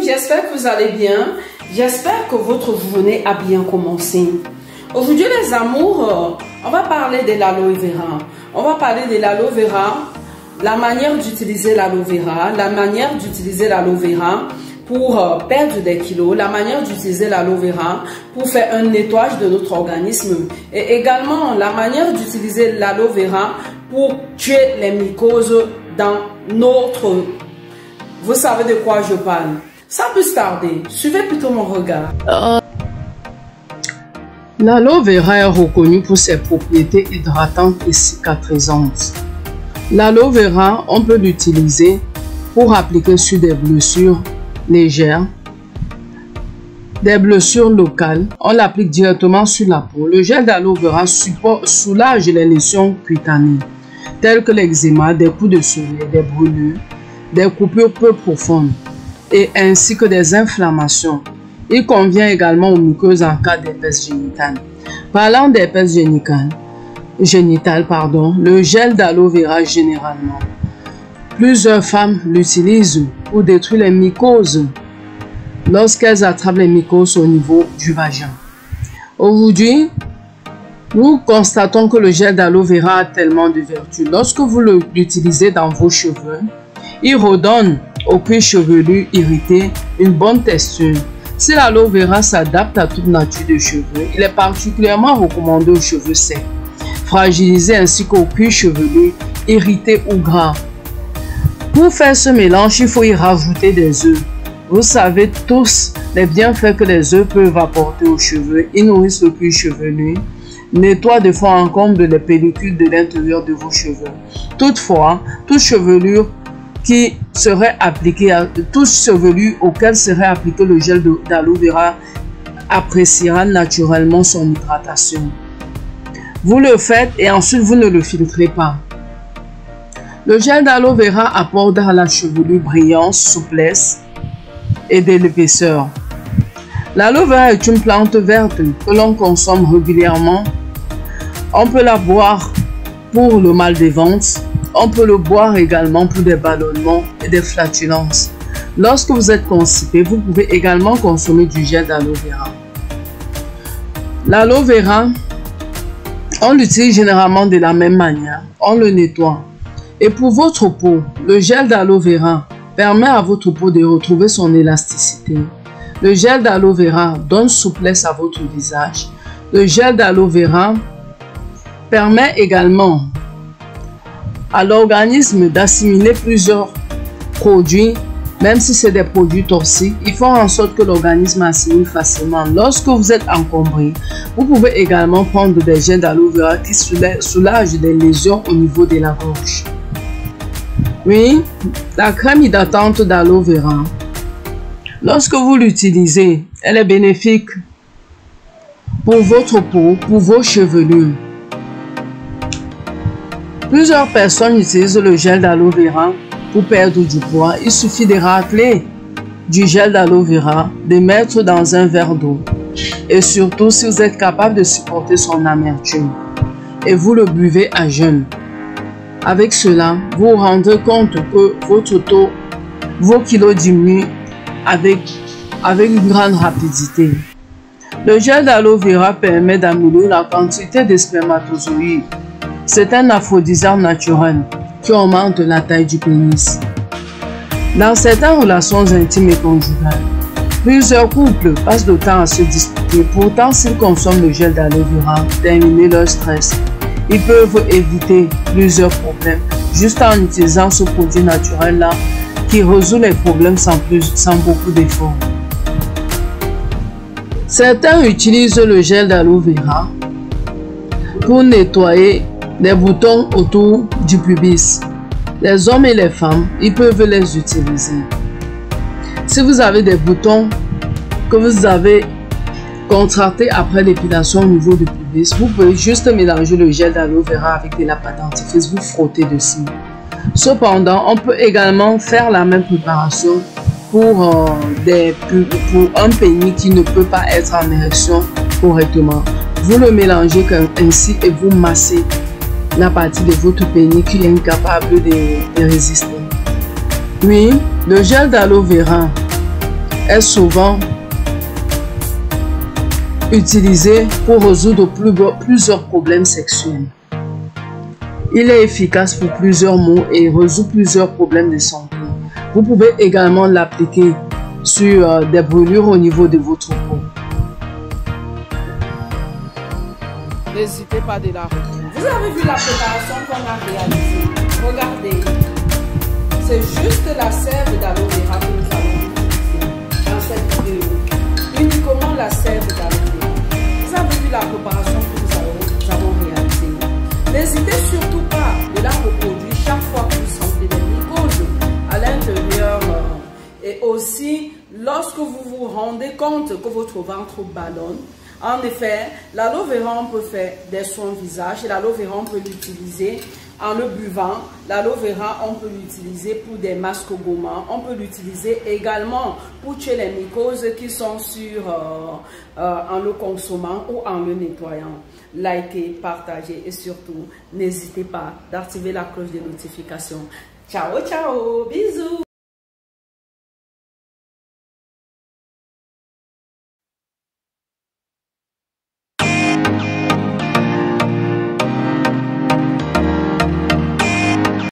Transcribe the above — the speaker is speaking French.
j'espère que vous allez bien. J'espère que votre journée a bien commencé. Aujourd'hui les amours, on va parler de l'aloe vera. On va parler de l'aloe vera, la manière d'utiliser l'aloe vera, la manière d'utiliser l'aloe vera pour perdre des kilos, la manière d'utiliser l'aloe vera pour faire un nettoyage de notre organisme et également la manière d'utiliser l'aloe vera pour tuer les mycoses dans notre... Vous savez de quoi je parle. Sans plus tarder, suivez plutôt mon regard. L'aloe vera est reconnu pour ses propriétés hydratantes et cicatrisantes. L'aloe vera, on peut l'utiliser pour appliquer sur des blessures légères, des blessures locales. On l'applique directement sur la peau. Le gel d'aloe vera soulage les lésions cutanées, telles que l'eczéma, des coups de soleil, des brûlures, des coupures peu profondes et ainsi que des inflammations. Il convient également aux muqueuses en cas d'herpès génital. Parlant d'herpès génital, le gel d'aloe vera généralement, plusieurs femmes l'utilisent pour détruire les mycoses lorsqu'elles attrapent les mycoses au niveau du vagin. Aujourd'hui, nous constatons que le gel d'aloe vera a tellement de vertus. Lorsque vous l'utilisez dans vos cheveux, il redonne au cuir chevelu irrité une bonne texture. Si l'aloe vera s'adapte à toute nature de cheveux, il est particulièrement recommandé aux cheveux secs, fragilisés ainsi qu'au cuir chevelu irrité ou gras. Pour faire ce mélange, il faut y rajouter des œufs. Vous savez tous les bienfaits que les œufs peuvent apporter aux cheveux. Ils nourrissent le cuir chevelu, nettoient de fond en comble les pellicules de l'intérieur de vos cheveux. Toutefois, toute chevelure qui serait appliquée toute chevelu auquel serait appliqué le gel d'aloe vera appréciera naturellement son hydratation. Vous le faites et ensuite vous ne le filtrez pas. Le gel d'aloe vera apporte à la chevelure brillance, souplesse et de l'épaisseur. L'aloe vera est une plante verte que l'on consomme régulièrement. On peut la boire pour le mal des ventres. On peut le boire également pour des ballonnements et des flatulences. Lorsque vous êtes constipé, vous pouvez également consommer du gel d'aloe vera. L'aloe vera, on l'utilise généralement de la même manière. On le nettoie. Et pour votre peau, le gel d'aloe vera permet à votre peau de retrouver son élasticité. Le gel d'aloe vera donne souplesse à votre visage. Le gel d'aloe vera permet également à l'organisme d'assimiler plusieurs produits, même si c'est des produits toxiques. Ils font en sorte que l'organisme assimile facilement. Lorsque vous êtes encombré, vous pouvez également prendre des gels d'aloe vera qui soulagent les lésions au niveau de la gorge. Oui, la crème hydratante d'aloe vera, lorsque vous l'utilisez, elle est bénéfique pour votre peau, pour vos chevelures. Plusieurs personnes utilisent le gel d'aloe vera pour perdre du poids. Il suffit de racler du gel d'aloe vera, de mettre dans un verre d'eau. Et surtout, si vous êtes capable de supporter son amertume, et vous le buvez à jeun. Avec cela, vous vous rendrez compte que votre taux, vos kilos diminuent avec une grande rapidité. Le gel d'aloe vera permet d'améliorer la quantité de spermatozoïdes. C'est un aphrodisiaque naturel qui augmente la taille du pénis. Dans certaines relations intimes et conjugales, plusieurs couples passent le temps à se disputer. Pourtant, s'ils consomment le gel d'aloe vera pour diminuer leur stress, ils peuvent éviter plusieurs problèmes juste en utilisant ce produit naturel-là qui résout les problèmes sans beaucoup d'efforts. Certains utilisent le gel d'aloe vera pour nettoyer les boutons autour du pubis. Les hommes et les femmes, ils peuvent les utiliser. Si vous avez des boutons que vous avez contractés après l'épilation au niveau du pubis, vous pouvez juste mélanger le gel d'aloe vera avec de la pâte dentifrice, vous frottez dessus. Cependant, on peut également faire la même préparation pour un pénis qui ne peut pas être en érection correctement. Vous le mélangez ainsi et vous massez la partie de votre pénis qui est incapable de résister. Oui, le gel d'aloe vera est souvent utilisé pour résoudre plusieurs problèmes sexuels. Il est efficace pour plusieurs maux et résout plusieurs problèmes de santé. Vous pouvez également l'appliquer sur des brûlures au niveau de votre peau. N'hésitez pas de la. Vous avez vu la préparation qu'on a réalisée. Regardez. C'est juste la sève d'aloe vera que nous allons utiliser dans cette vidéo. Uniquement la sève d'aloe vera. Vous avez vu la préparation que nous avons réalisée. N'hésitez surtout pas de la reproduire chaque fois que vous sentez des mycoses à l'intérieur. Et aussi, lorsque vous vous rendez compte que votre ventre ballonne. En effet, l'aloe vera, on peut faire des soins visage et l'aloe vera, on peut l'utiliser en le buvant. L'aloe vera, on peut l'utiliser pour des masques gommants. On peut l'utiliser également pour tuer les mycoses qui sont en le consommant ou en le nettoyant. Likez, partagez et surtout, n'hésitez pas d'activer la cloche de notification. Ciao, ciao, bisous.